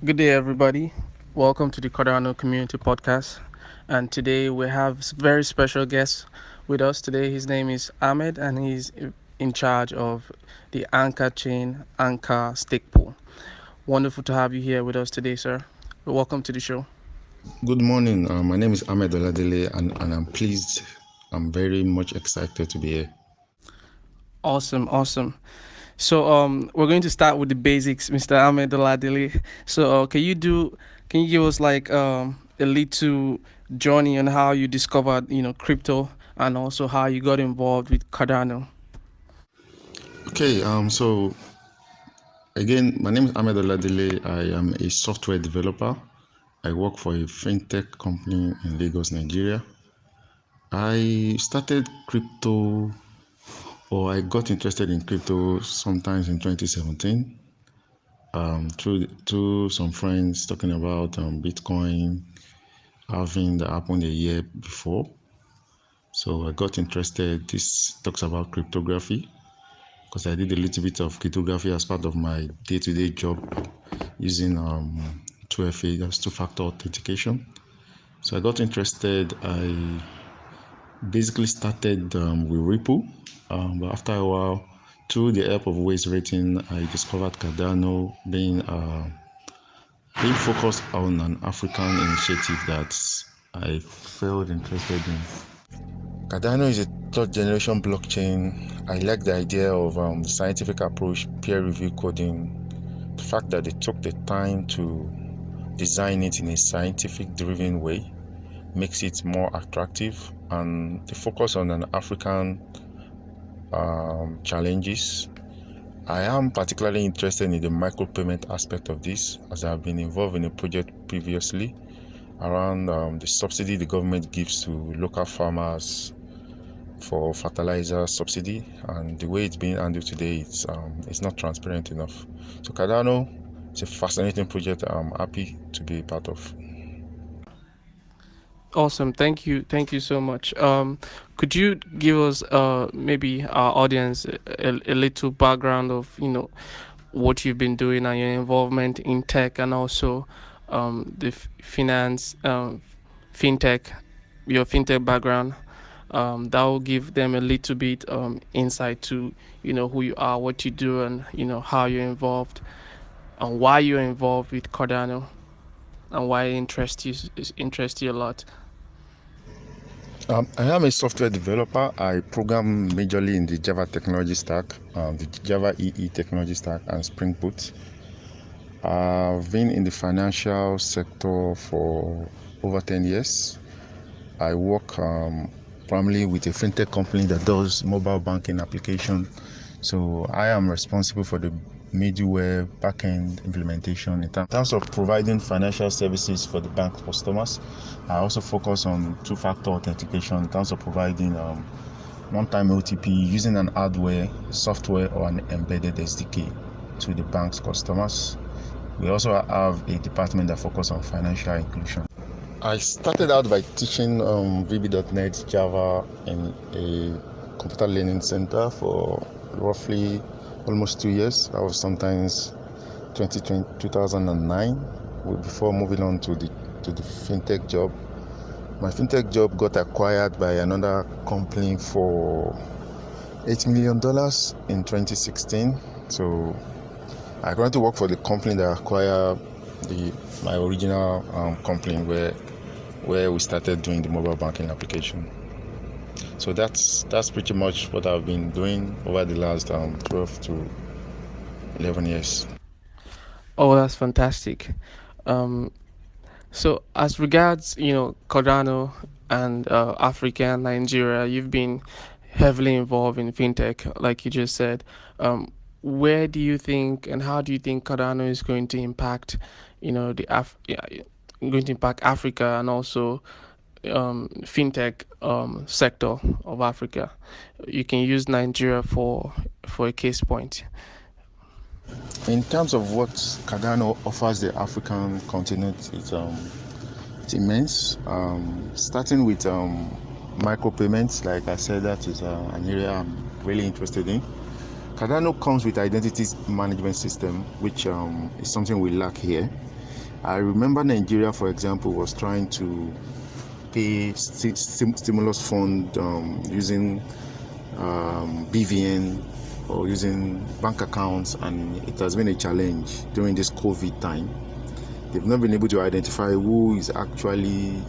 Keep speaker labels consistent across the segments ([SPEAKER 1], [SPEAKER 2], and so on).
[SPEAKER 1] Good day, everybody. Welcome to the Cardano Community Podcast. And today we have a very special guest with us today. His name is Ahmed, and he's in charge of the Ankachain Stakepool. Wonderful to have you here with us today, sir. Welcome to the show.
[SPEAKER 2] Good morning. My name is Ahmed Oladele, and I'm pleased. I'm very much excited to be here.
[SPEAKER 1] Awesome, awesome. So we're going to start with the basics, Mr. Ahmed Oladele. So can you give us like a little journey on how you discovered crypto and also how you got involved with Cardano?
[SPEAKER 2] Okay. So again, my name is Ahmed Oladele. I am a software developer. I work for a fintech company in Lagos, Nigeria. I started crypto, or I got interested in crypto sometimes in 2017. Through some friends talking about Bitcoin having that happened a year before. So I got interested. This talks about cryptography because I did a little bit of cryptography as part of my day-to-day job using 2FA, that's two-factor authentication. So I got interested. I basically started with Ripple, but after a while, through the help of Waze rating, I discovered Cardano being focused on an African initiative that I felt interested in. Cardano is a third generation blockchain. I like the idea of the scientific approach, peer review coding, the fact that they took the time to design it in a scientific driven way makes it more attractive, and the focus on an African challenges. I am particularly interested in the micropayment aspect of this, as I've been involved in a project previously around the subsidy the government gives to local farmers for fertilizer subsidy, and the way it's being handled today, it's not transparent enough. So Cardano is a fascinating project I'm happy to be a part of.
[SPEAKER 1] Awesome. Thank you so much. Could you give us maybe our audience a little background of what you've been doing and your involvement in tech and also the finance fintech, your fintech background. That will give them a little bit insight to who you are, what you do, and how you're involved and why you're involved with Cardano and why it interests you a lot.
[SPEAKER 2] I am a software developer. I program majorly in the Java technology stack, the Java EE technology stack, and Spring Boot. I've been in the financial sector for over 10 years. I work primarily with a fintech company that does mobile banking application. So I am responsible for the middleware backend implementation in terms of providing financial services for the bank customers. I also focus on two-factor authentication in terms of providing one-time OTP using an hardware, software, or an embedded SDK to the bank's customers. We also have a department that focuses on financial inclusion. I started out by teaching VB.NET Java in a computer learning center for roughly almost 2 years. That was sometimes 2009, before moving on to the fintech job. My fintech job got acquired by another company for $8 million in 2016. So I currently work for the company that acquired my original company where we started doing the mobile banking application. So that's pretty much what I've been doing over the last 12 to 11 years.
[SPEAKER 1] Oh, that's fantastic. Um, so as regards, Cardano and Africa and Nigeria, you've been heavily involved in fintech, like you just said. Where do you think and how do you think Cardano is going to impact, going to impact Africa and also fintech sector of Africa? You can use Nigeria for a case point.
[SPEAKER 2] In terms of what Cardano offers the African continent, it's immense. Starting with micropayments, like I said, that is an area I'm really interested in. Cardano comes with identity management system, which is something we lack here. I remember Nigeria, for example, was trying to pay stimulus fund using BVN or using bank accounts, and it has been a challenge during this COVID time. They've not been able to identify who is actually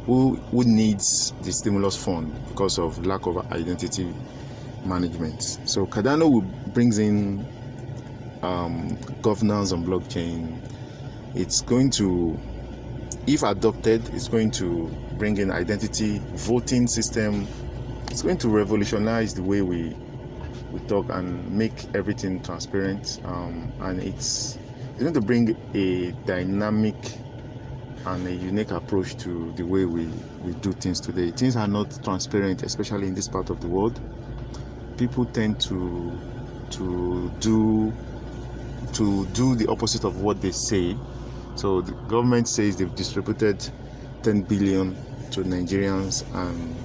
[SPEAKER 2] who needs the stimulus fund because of lack of identity management. So Cardano brings in governance on blockchain. It's going to, if adopted, it's going to bring in identity voting system. It's going to revolutionize the way we talk and make everything transparent, and it's going to bring a dynamic and a unique approach to the way we do things today. Things are not transparent, especially in this part of the world. People tend to do the opposite of what they say. So the government says they've distributed 10 billion to Nigerians, and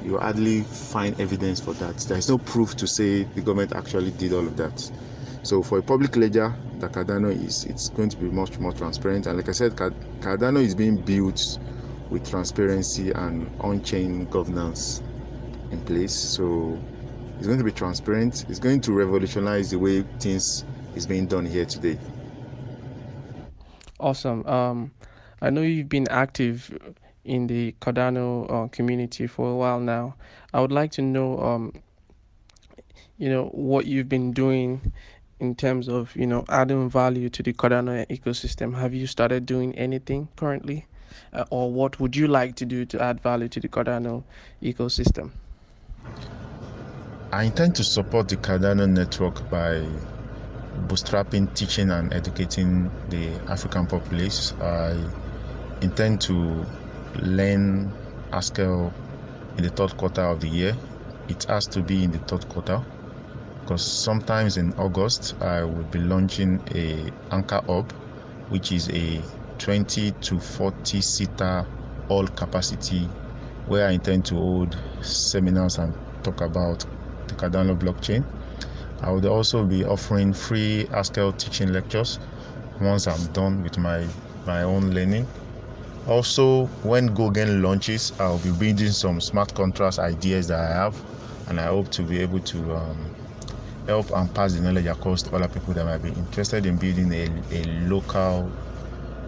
[SPEAKER 2] you hardly find evidence for that. There's no proof to say the government actually did all of that. So for a public ledger, the Cardano it's going to be much more transparent. And like I said, Cardano is being built with transparency and on-chain governance in place. So it's going to be transparent. It's going to revolutionize the way things is being done here today.
[SPEAKER 1] Awesome. I know you've been active in the Cardano community for a while now. I would like to know, what you've been doing in terms of, adding value to the Cardano ecosystem. Have you started doing anything currently? Or what would you like to do to add value to the Cardano ecosystem?
[SPEAKER 2] I intend to support the Cardano network by bootstrapping, teaching, and educating the African populace. I intend to learn Haskell in the third quarter of the year. It has to be in the third quarter because sometimes in August I will be launching a ANQA hub, which is a 20 to 40 seater all capacity, where I intend to hold seminars and talk about the Cardano blockchain. I would also be offering free Haskell teaching lectures once I'm done with my own learning. Also, when Gogen launches, I'll be building some smart contracts ideas that I have, and I hope to be able to help and pass the knowledge across to other people that might be interested in building a local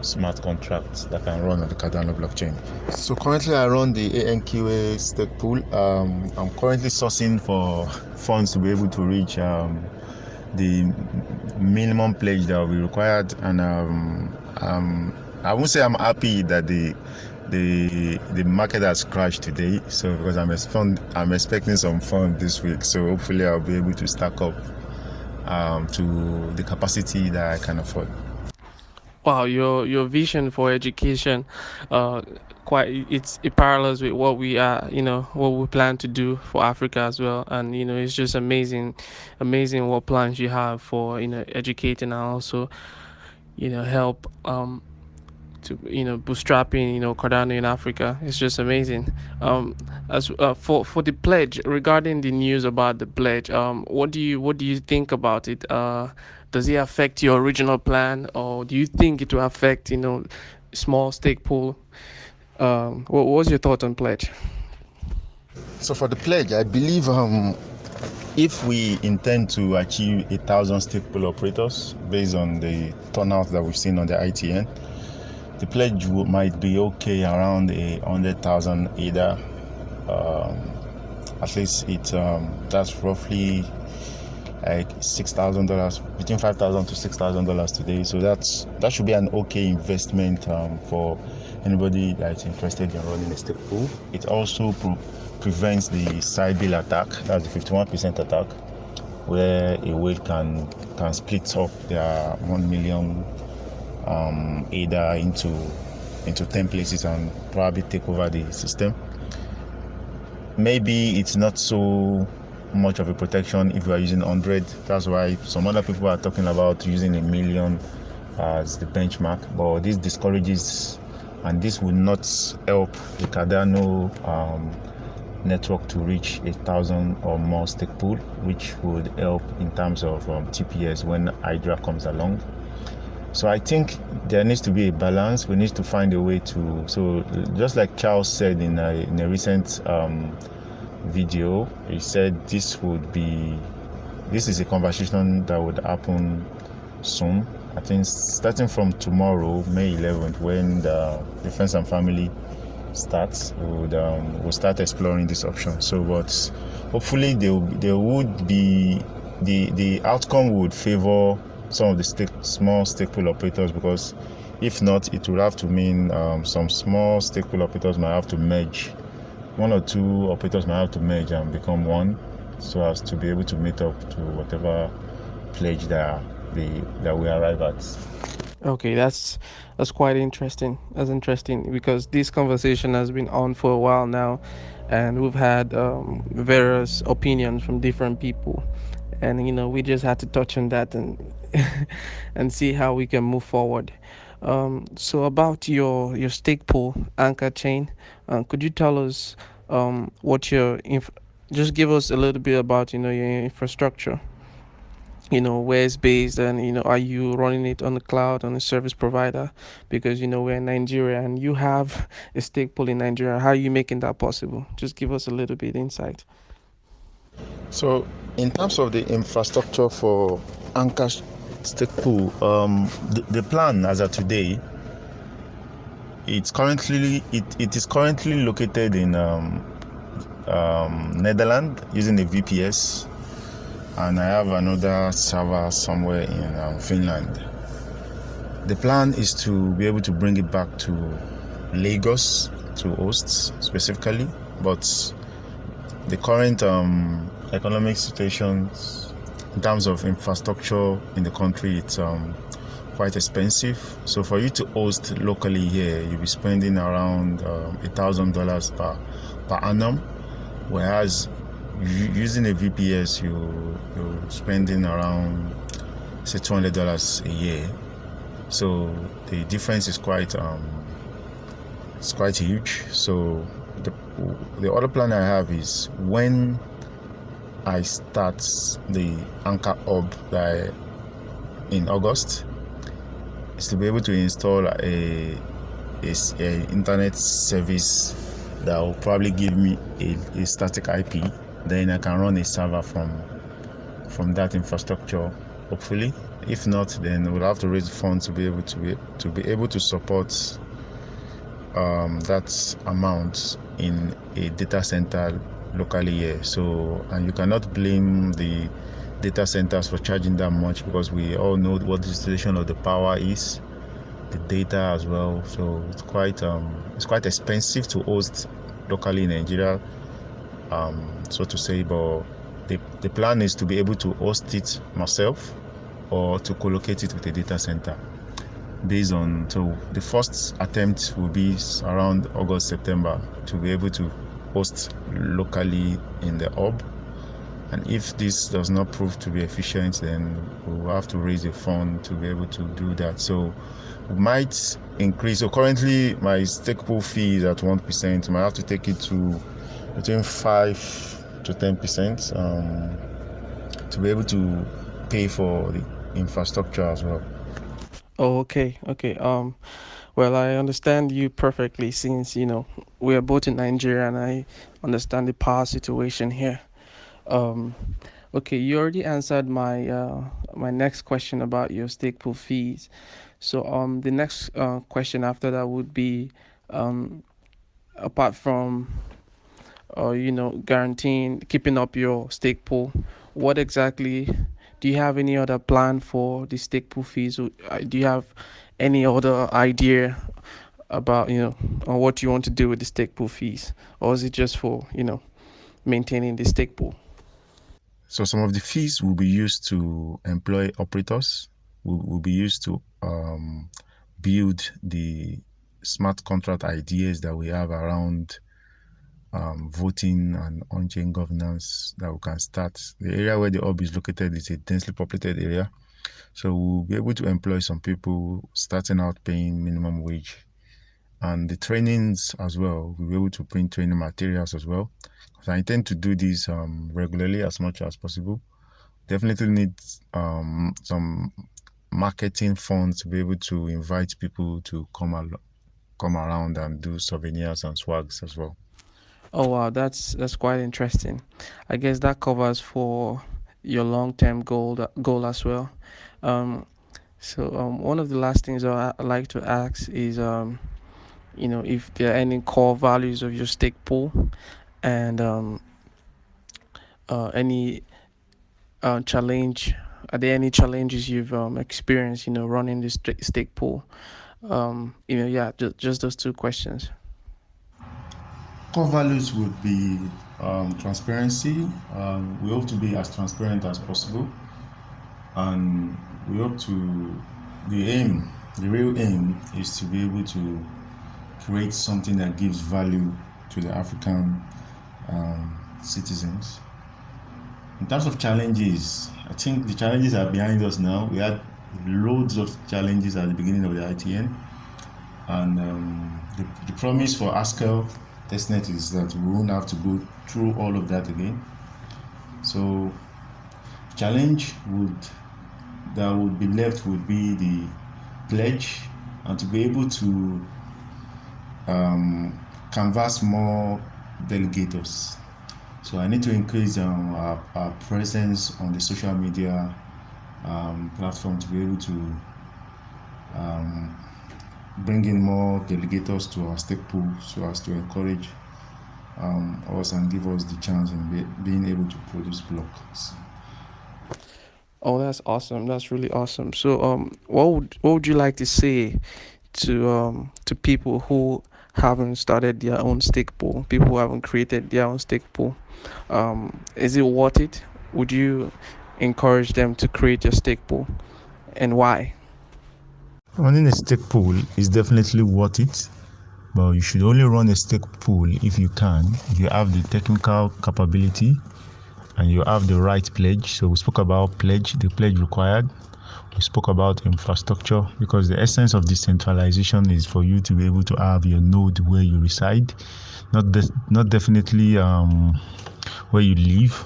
[SPEAKER 2] smart contract that can run on the Cardano blockchain. So currently I run the ANQA Stakepool. I'm currently sourcing for funds to be able to reach the minimum pledge that will be required, and I won't say I'm happy that the market has crashed today, so because I'm expecting some fund this week, so hopefully I'll be able to stack up to the capacity that I can afford.
[SPEAKER 1] Wow, your vision for education, it parallels with what we are, what we plan to do for Africa as well. And it's just amazing what plans you have for educating and also help to bootstrapping Cardano in Africa. It's just amazing. As for the pledge, regarding the news about the pledge, what do you think about it? Does it affect your original plan, or do you think it will affect small stake pool? What was your thought on pledge?
[SPEAKER 2] So for the pledge, I believe if we intend to achieve 1,000 stake pool operators based on the turnout that we've seen on the ITN, the pledge might be okay around 100,000 ADA. At least that's roughly like $6,000, between $5,000 to $6,000 today. So that should be an okay investment for anybody that's interested in running a stake pool. It also prevents the side bill attack. That's the 51% attack, where a whale can split up their 1 million ADA into 10 places and probably take over the system. Maybe it's not so much of a protection if you are using 100. That's why some other people are talking about using 1 million as the benchmark, but this discourages, and this will not help the Cardano network to reach 1,000 or more stake pool, which would help in terms of TPS when Hydra comes along. So I think there needs to be a balance. We need to find a way to, so just like Charles said in a recent video, he said this is a conversation that would happen soon. I think starting from tomorrow, May 11th, when the Defense and Family starts, we'll start exploring this option. So, but hopefully there would be the outcome would favor some of the small stakepool operators, because if not, it will have to mean some small stakepool operators might have to merge. One or two operators might have to merge and become one, so as to be able to meet up to whatever pledge that we arrive at.
[SPEAKER 1] Okay, that's quite interesting. That's interesting because this conversation has been on for a while now, and we've had various opinions from different people, and we just had to touch on that and and see how we can move forward. So about your stake pool Ankachain, could you tell us what just give us a little bit about your infrastructure, where it's based, and are you running it on the cloud, on a service provider? Because we're in Nigeria and you have a stake pool in Nigeria. How are you making that possible? Just give us a little bit insight.
[SPEAKER 2] So, in terms of the infrastructure for Anchor Stakepool, the plan as of today, it is currently located in Netherlands using a VPS, and I have another server somewhere in Finland. The plan is to be able to bring it back to Lagos to host specifically, but the current economic situations in terms of infrastructure in the country, it's quite expensive. So for you to host locally here, you'll be spending around $1,000 per annum, whereas using a VPS, you're spending around say $200 a year. So the difference is quite huge. So the other plan I have is when I start the ANQA hub in August, is to be able to install a internet service that will probably give me a static IP. Then I can run a server from that infrastructure, hopefully. If not, then we'll have to raise funds to be able to support that amount in a data center locally here. So, and you cannot blame the data centers for charging that much, because we all know what the situation of the power is, the data as well. So it's quite expensive to host locally in Nigeria, so to say. But the plan is to be able to host it myself or to co-locate it with a data center. Based on, so the first attempt will be around August, September, to be able to host locally in the hub. And if this does not prove to be efficient, then we will have to raise a fund to be able to do that. So we might increase. So currently my stake pool fee is at 1%. I might have to take it to between 5 to 10% to be able to pay for the infrastructure as well.
[SPEAKER 1] Oh, okay, okay. Well, I understand you perfectly since we are both in Nigeria, and I understand the power situation here. Um, okay, you already answered my next question about your stake pool fees. So the next question after that would be, apart from guaranteeing keeping up your stake pool, what exactly do you have any other plan for the stake pool fees? Do you have any other idea about on what you want to do with the stake pool fees, or is it just for maintaining the stake pool?
[SPEAKER 2] So some of the fees will be used to employ operators, will be used to build the smart contract ideas that we have around voting and on-chain governance that we can start. The area where the hub is located is a densely populated area. So we'll be able to employ some people starting out paying minimum wage. And the trainings as well, we'll be able to print training materials as well. So I intend to do this regularly as much as possible. Definitely need some marketing funds to be able to invite people to come around and do souvenirs and swags as well.
[SPEAKER 1] Oh wow, that's quite interesting. I guess that covers for your long-term goal as well. Um, one of the last things I like to ask is if there are any core values of your stake pool, and any challenge. Are there any challenges you've experienced? Running this stake pool. Yeah, just those two questions.
[SPEAKER 2] Core values would be transparency. We hope to be as transparent as possible, and we hope to. The real aim, is to be able to create something that gives value to the African citizens. In terms of challenges, I think the challenges are behind us now. We had loads of challenges at the beginning of the ITN, and the promise for Askel testnet is that we won't have to go through all of that again. So, challenge would that would be left would be the pledge, and to be able to canvas more delegators. So I need to increase our presence on the social media platform to be able to bring in more delegators to our stake pool so as to encourage us and give us the chance in being able to produce blocks.
[SPEAKER 1] Oh, that's awesome. That's really awesome. So, what would you like to say to people who haven't started their own stake pool, people who haven't created their own stake pool? Is it worth it? Would you encourage them to create your stake pool, and why?
[SPEAKER 2] Running a stake pool is definitely worth it, but you should only run a stake pool if you can, if you have the technical capability and you have the right pledge. So we spoke about pledge, the pledge required. We spoke about infrastructure, because the essence of decentralization is for you to be able to have your node where you reside, not definitely where you live,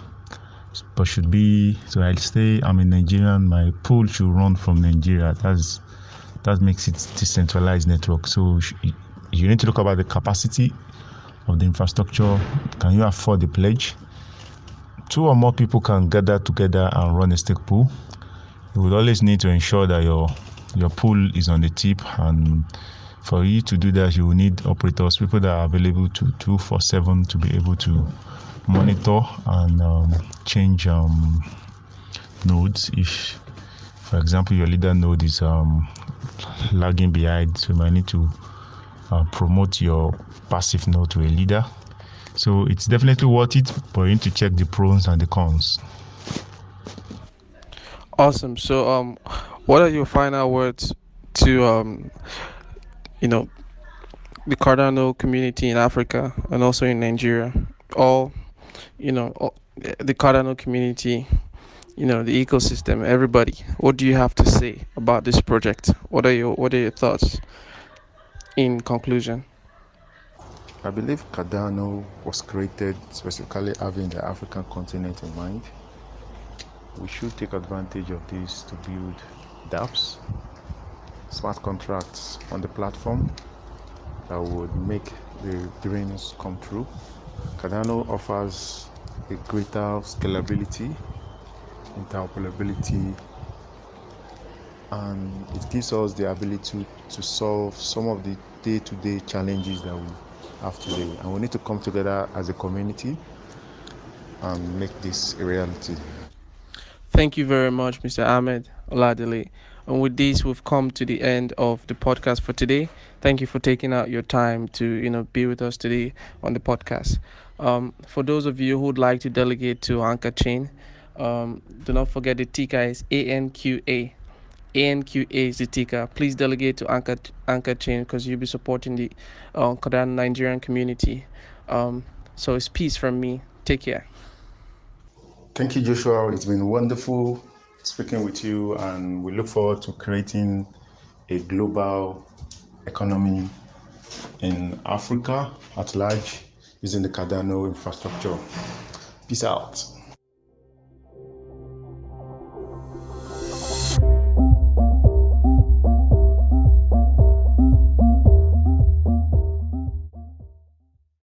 [SPEAKER 2] but should be. So I'll say I'm a Nigerian. My pool should run from Nigeria. That makes it decentralized network. So you need to look about the capacity of the infrastructure. Can you afford the pledge? Two or more people can gather together and run a stake pool. You would always need to ensure that your pool is on the tip, and for you to do that, you will need operators, people that are available to 247 to be able to monitor and change nodes. If, for example, your leader node is lagging behind, so you might need to promote your passive node to a leader. So it's definitely worth it, but you need to check the pros and the cons.
[SPEAKER 1] Awesome. So, what are your final words to you know, the Cardano community in Africa and also in Nigeria? All the Cardano community, the ecosystem, everybody. What do you have to say about this project? What are your thoughts in conclusion?
[SPEAKER 2] I believe Cardano was created specifically having the African continent in mind. We should take advantage of this to build dApps, smart contracts on the platform that would make the dreams come true. Cardano offers a greater scalability, interoperability, and it gives us the ability to solve some of the day-to-day challenges that we have today. And we need to come together as a community and make this a reality.
[SPEAKER 1] Thank you very much, Mr. Ahmed Oladele. And with this, we've come to the end of the podcast for today. Thank you for taking out your time to be with us today on the podcast. For those of you who would like to delegate to Ankachain, do not forget the ticker is ANQA. ANQA is the ticker. Please delegate to Ankachain because you'll be supporting the Cardano Nigerian community. So it's peace from me. Take care.
[SPEAKER 2] Thank you, Joshua. It's been wonderful speaking with you, and we look forward to creating a global economy in Africa at large using the Cardano infrastructure. Peace out.